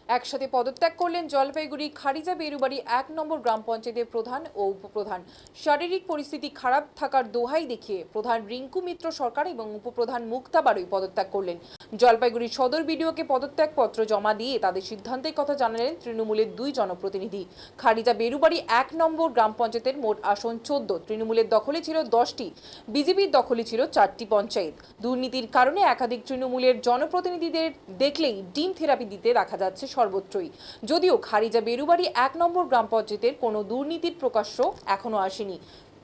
একসাথে পদত্যাগ করলেন জলপাইগুড়ি খারিজা বেরুবাড়ি ১ নম্বর গ্রাম পঞ্চায়েতের প্রধান ও উপপ্রধান। শারীরিক পরিস্থিতি খারাপ থাকার দোহাই দেখিয়ে প্রধান রিঙ্কু মিত্র সরকার এবং উপপ্রধান মুক্তা বারুই পদত্যাগ করলেন। জলপাইগুড়ি সদর বিডিওকে পদত্যাগপত্র জমা দিয়ে তাদের সিদ্ধান্তের কথা জানালেন তৃণমূলের দুই জনপ্রতিনিধি। খারিজা বেরুবাড়ি ১ নম্বর গ্রাম পঞ্চায়েতের মোট আসন ১৪, তৃণমূলের দখলে ছিল ১০টি, বিজেপির দখলে ছিল ৪টি পঞ্চায়েত। দুর্নীতির কারণে একাধিক তৃণমূলের জনপ্রতিনিধিদের দেখলেই ডিম থেরাপি দিতে দেখা যাচ্ছে সর্বত্রই। যদিও খারিজা বেরুবাড়ি ১ নম্বর গ্রাম পঞ্চায়েতের কোনো দুর্নীতির প্রকাশ্য এখনো আসেনি।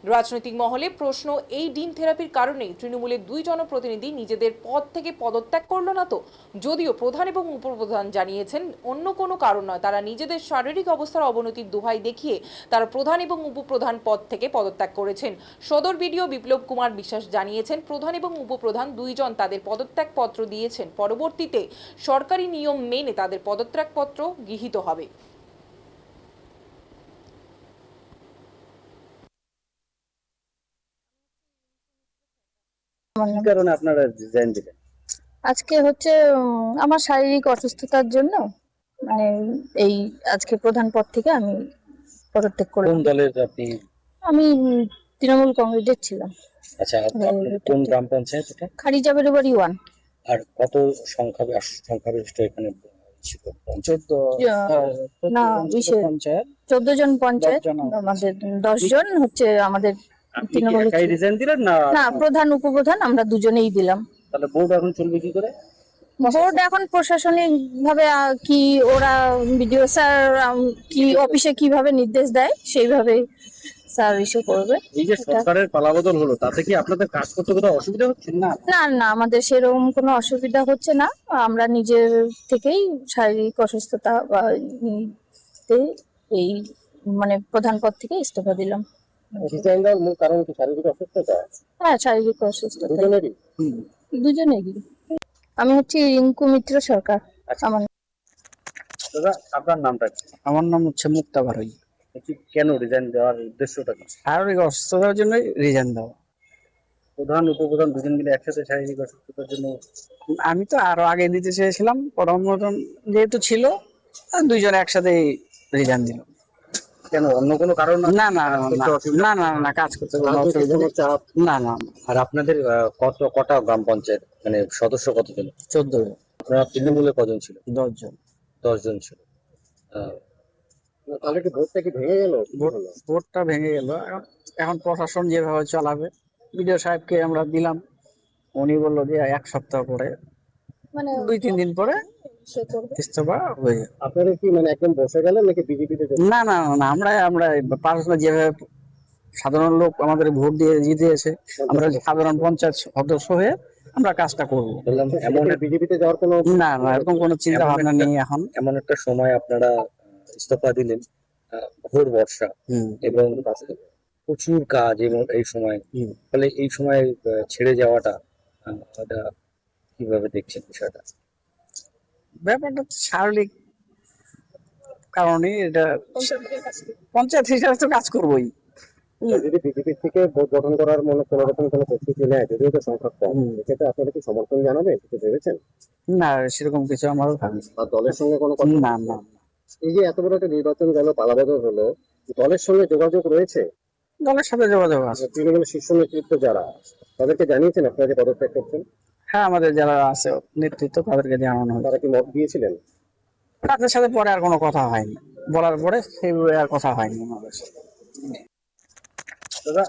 রাজনৈতিক মহলে প্রশ্ন, এই ডিম থেরাপির কারণেই তৃণমূলের দুই জনপ্রতিনিধি নিজেদের পদ থেকে পদত্যাগ করলো না তো? যদিও প্রধান এবং উপপ্রধান জানিয়েছেন অন্য কোনো কারণ নয়, তারা নিজেদের শারীরিক অবস্থার অবনতির দোহাই দেখিয়ে তারা প্রধান এবং উপপ্রধান পদ থেকে পদত্যাগ করেছেন। সদর বিডিও বিপ্লব কুমার বিশ্বাস জানিয়েছেন প্রধান এবং উপপ্রধান দুইজন তাদের পদত্যাগপত্র দিয়েছেন, পরবর্তীতে সরকারি নিয়ম মেনে তাদের পদত্যাগপত্র গৃহীত হবে। কি কারণে আপনারা রিজাইন দিলেন? আজকে হচ্ছে আমার শারীরিক অসুস্থতার জন্য মানে এই আজকে প্রধান পদ থেকে আমি পদত্যাগ কোন করলাম। দলের আপনি? আমি তৃণমূল কংগ্রেসের ছিলাম। আচ্ছা, আপনার কোন গ্রাম পঞ্চায়েত এটা? খারিজা বেরুবাড়ি 1। আর কত সংখ্যাগরিষ্ঠ এখানে ছিল? 14 না, 14 জন পঞ্চায়েত, 10 জন আমাদের 10 জন হচ্ছে আমাদের আপনি কি তৃণমূল। একাই রিজাইন দিলেন না? না, প্রধান উপপ্রধান আমরা দুজনেই দিলাম। তাহলে বোর্ড এখন চলবে কি করে? বোর্ড এখন প্রশাসনিক ভাবে কি ওরা বিডিও স্যার কি অফিসে কিভাবে নির্দেশ দেয় সেইভাবে স্যার ইস্যু করবে। এই যে সরকারের পালাবদল হলো, তাতে কি আপনাদের কাজ করতে কোনো অসুবিধা হচ্ছে না? না না, আমাদের সেরকম কোনো অসুবিধা হচ্ছে না। আমরা নিজের থেকেই শারীরিক অসুস্থতা বা এই মানে প্রধান পদ থেকে ইস্তফা দিলাম। রিজাইন দেওয়ার মূল কারণ কি শারীরিক অসুস্থতা? হ্যাঁ, শারীরিক অসুস্থতা দুজনেরই? দুজনেরই। আমি হচ্ছে রিঙ্কু মিত্র সরকার। আমার দাদা, আপনার নামটা কি? আমার নাম হচ্ছে মুক্তা বারুই। কেন রিজাইন দেওয়ার উদ্দেশ্যটা কি? শারীরিক অসুস্থতার জন্য রিজাইন দেওয়া। প্রধান উপপ্রধান দুজন মিলে একসাথে শারীরিক অসুস্থতার জন্য? আমি তো আরো আগে দিতে চেয়েছিলাম, প্রধান যেহেতু ছিল দুইজনে একসাথে রিজাইন দিল। কেন, অন্য কোনো কারণ? না না না না না না, কাজ করতে কোনো অসুবিধা নেই। না না। আর আপনাদের কটা গ্রাম পঞ্চায়েত, মানে সদস্য কতজন? 14 আপনারা তৃণমূলে কজন ছিল? 10 জন। 10 জন ছিল। তাহলে কি ভোটটা কি ভেঙে গেল? ভোটটা ভেঙে গেল। এখন প্রশাসন যেভাবে চালাবে, বিডিও সাহেবকে আমরা দিলাম, উনি বললো যে 1 সপ্তাহ পরে মানে 2-3 দিন পরে সে করবে। ইস্তফা হয়ে যাবে। আপনারা কি মানে একদম বসে গেলেন নাকি বিজেপিতে? না না না, আমরা পার্সোনাল যেভাবে সাধারণ লোক আমাদের ভোট দিয়ে জিতিয়েছে, আমরা সাধারণ পঞ্চায়েত সদস্য হয়ে আমরা কাজটা করবো। এমন বিজেপিতে যাওয়ার কোনো? না না, এরকম কোনো চিন্তা ভাবনা নেই এখন। এমন একটা সময় আপনারা ইস্তফা দিলেন, ঘোর বর্ষা এবং প্রচুর কাজ, এবং এই সময় ফলে এই সময় ছেড়ে যাওয়াটা এটা কিভাবে দেখছেন বিষয়টা? ব্যাপারটা তো শারীরিক কারণে, এটা পঞ্চায়েত হিসাবে তো কাজ করবোই। যদি বিজেপি থেকে ভোট গঠন করার মনে কোনো রকম কোনো প্রস্তুতি নেয়, যদিও তো সংখ্যা কম, সেক্ষেত্রে আপনারা কি সমর্থন জানাবেন, কিছু ভেবেছেন? না, সেরকম কিছু আমারও ভাবি আর দলের সঙ্গে কোনো কথা? না না। এই যে এত বড় একটা নির্বাচন গেল, পালাবদল হলো, দলের সঙ্গে যোগাযোগ রয়েছে? দলের সাথে যোগাযোগ আছে। তৃণমূলের শীর্ষ নেতৃত্ব যারা, তাদেরকে জানিয়েছেন আপনারা যে পদত্যাগ করছেন? হ্যাঁ, আমাদের যারা আছে নেতৃত্ব তাদেরকে জানানো হয়। তারা কি মত দিয়েছিলেন? তাদের সাথে পরে আর কোনো কথা হয়নি, বলার পরে সেইভাবে আর কথা হয়নি আমাদের সাথে। দাদা,